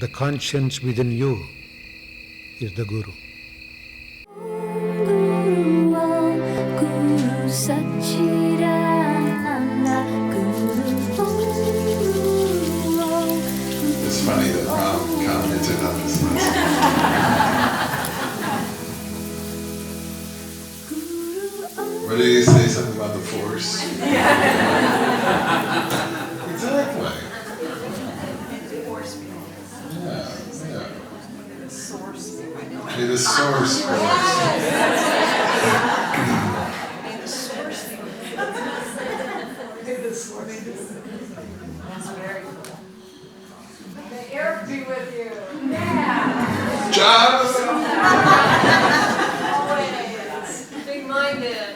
the conscience within you is the Guru. It's funny that Ram commented on this lesson. What did he say? Something about the Force? Exactly. Yeah. Be the source force. That's very cool. May Erich be with you. Yeah. John! Always. Big-minded.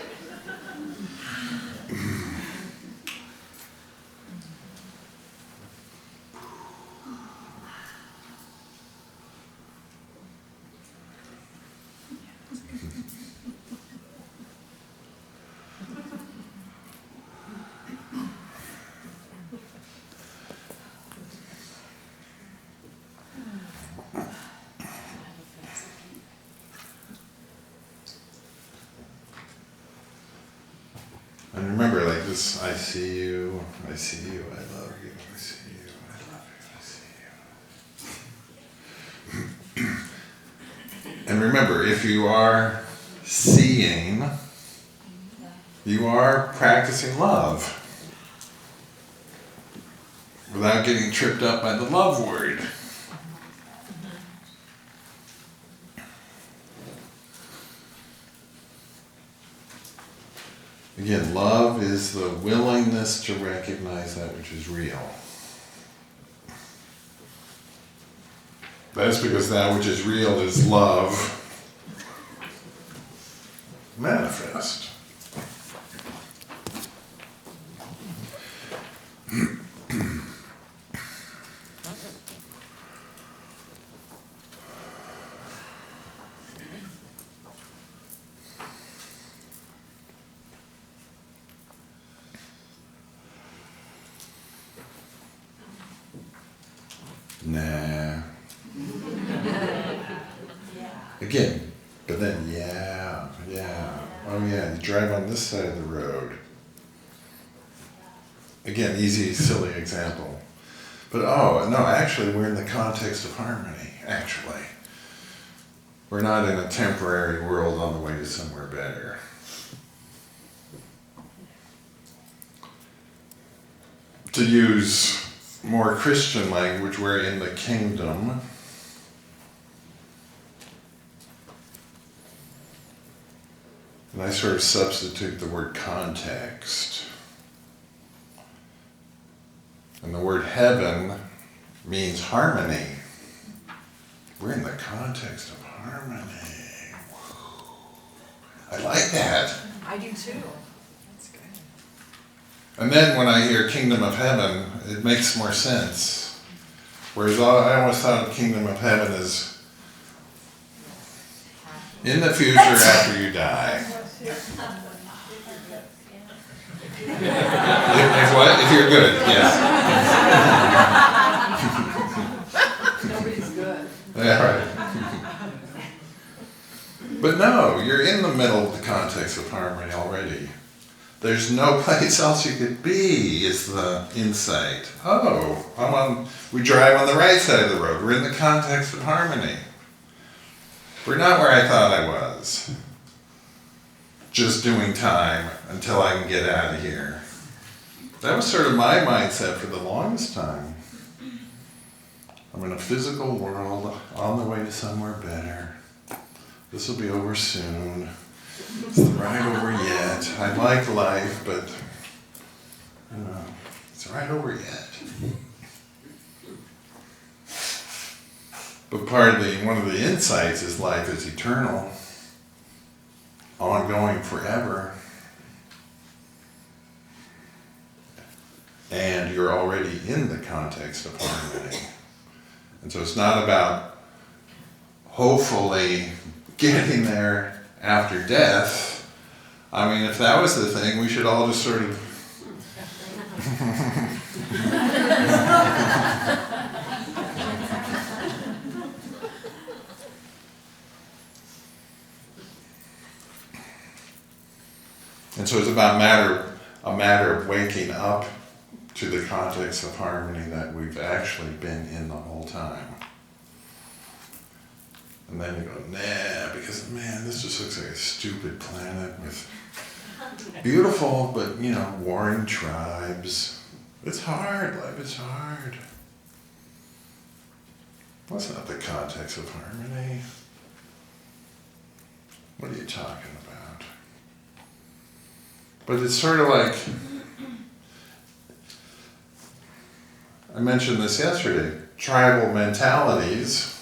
And remember, like this, I see you, I see you, I love you, I see you, I love you, I see you. And remember, if you are seeing, you are practicing love without getting tripped up by the love word. Again, love is the willingness to recognize that which is real. That's because that which is real is love manifest. Nah. Again, but then yeah. Oh yeah, you drive on this side of the road. Again, easy, silly example. But oh, no, actually we're in the context of harmony, actually. We're not in a temporary world on the way to somewhere better. To use more Christian language, we're in the kingdom. And I sort of substitute the word context. And the word heaven means harmony. We're in the context of harmony. I like that. I do too. That's good. And then when I hear kingdom of heaven, it makes more sense. Whereas I always thought kingdom of heaven is in the future after you die. If what? If you're good, yes. Nobody's good. Yeah, right. But no, you're in the middle of the context of harmony already. There's no place else you could be, is the insight. Oh, we drive on the right side of the road. We're in the context of harmony. We're not where I thought I was. Just doing time until I can get out of here. That was sort of my mindset for the longest time. I'm in a physical world on the way to somewhere better. This will be over soon. It's not right over yet. I like life, but it's right over yet. But one of the insights is life is eternal, ongoing forever. And you're already in the context of harmony. And so it's not about hopefully getting there after death. I mean, if that was the thing, we should all just sort of And so it's about a matter of waking up to the context of harmony that we've actually been in the whole time. And then you go, nah, because man, this just looks like a stupid planet with beautiful, but warring tribes. It's hard, life is hard. That's not the context of harmony. What are you talking about? But it's sort of like, I mentioned this yesterday, tribal mentalities.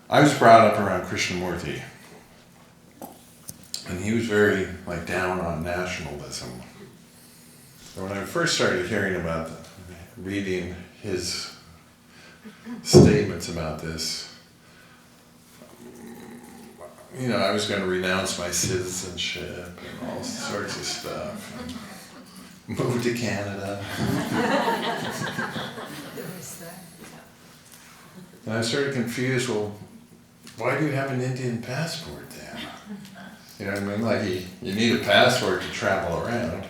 I was brought up around Krishnamurti, and he was very down on nationalism. And when I first started hearing about reading his statements about this, I was going to renounce my citizenship and all sorts of stuff. And move to Canada. And I started confused, well, why do you have an Indian passport then? You know what I mean? You need a passport to travel around.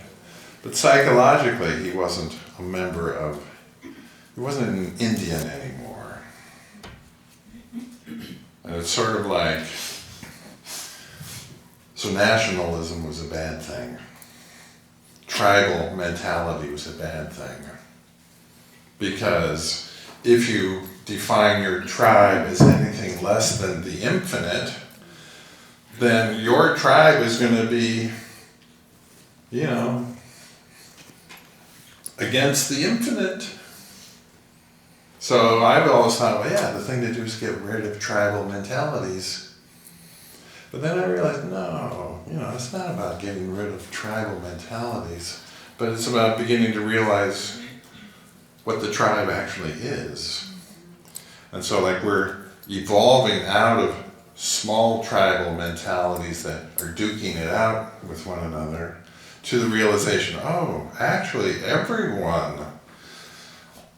But psychologically, he wasn't he wasn't an Indian anymore. And it's sort of like, so nationalism was a bad thing. Tribal mentality was a bad thing. Because if you define your tribe as anything less than the infinite, then your tribe is going to be, against the infinite. So I've always thought, well, yeah, the thing to do is get rid of tribal mentalities. But then I realized, no, it's not about getting rid of tribal mentalities, but it's about beginning to realize what the tribe actually is. And so we're evolving out of small tribal mentalities that are duking it out with one another to the realization, oh, actually everyone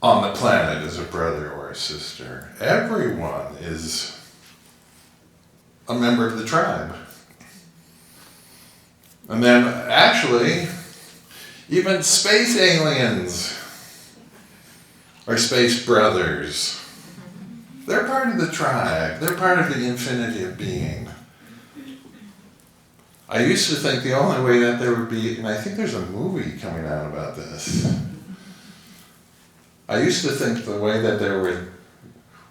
on the planet is a brother or a sister. Everyone is a member of the tribe. And then actually, even space aliens are space brothers. They're part of the tribe. They're part of the infinity of being. I used to think the only way that there would be, and I think there's a movie coming out about this. I used to think the way that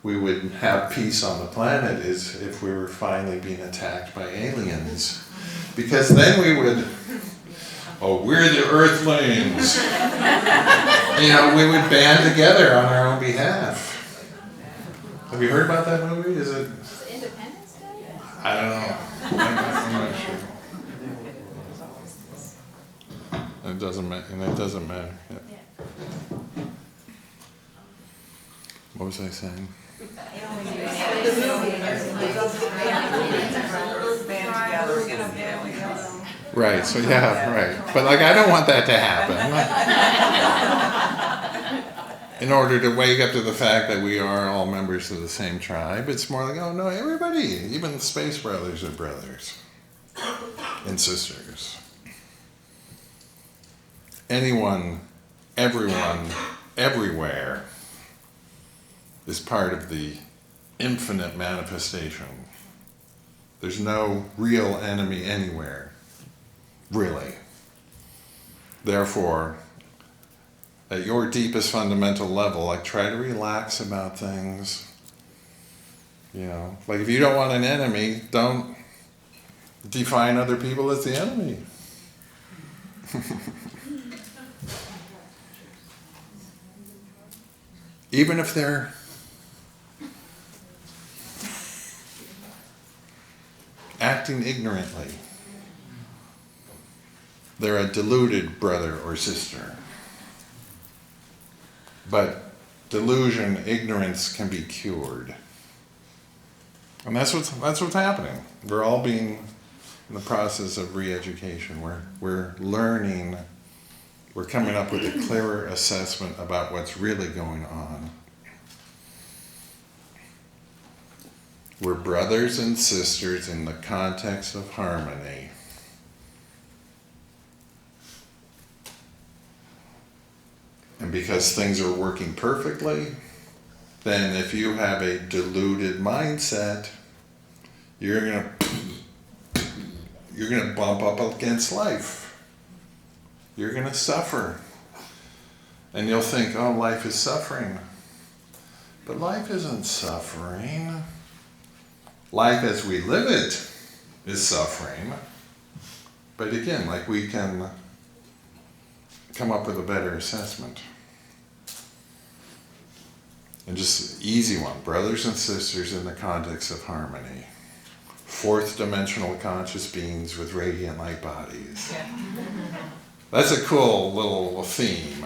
we would have peace on the planet is if we were finally being attacked by aliens. Because then we would, we're the Earthlings. We would band together on our own behalf. Have you heard about that movie? Is it Independence Day? I don't know. I'm not sure. It doesn't matter. And it doesn't matter. Yeah. What was I saying? Right. So yeah. Right. But I don't want that to happen. In order to wake up to the fact that we are all members of the same tribe, it's more like, oh no, everybody, even the space brothers are brothers and sisters. Anyone, everyone, everywhere is part of the infinite manifestation. There's no real enemy anywhere, really. Therefore, at your deepest fundamental level, try to relax about things. If you don't want an enemy, don't define other people as the enemy. Even if they're acting ignorantly, they're a deluded brother or sister. But delusion, ignorance can be cured. And that's what's happening. We're all being in the process of re-education. We're learning, we're coming up with a clearer assessment about what's really going on. We're brothers and sisters in the context of harmony. And because things are working perfectly, then if you have a deluded mindset, you're gonna bump up against life. You're gonna suffer. And you'll think, oh, life is suffering. But life isn't suffering. Life as we live it is suffering. But again, like, we can come up with a better assessment. And just easy one, brothers and sisters in the context of harmony. Fourth dimensional conscious beings with radiant light bodies. Yeah. That's a cool little theme.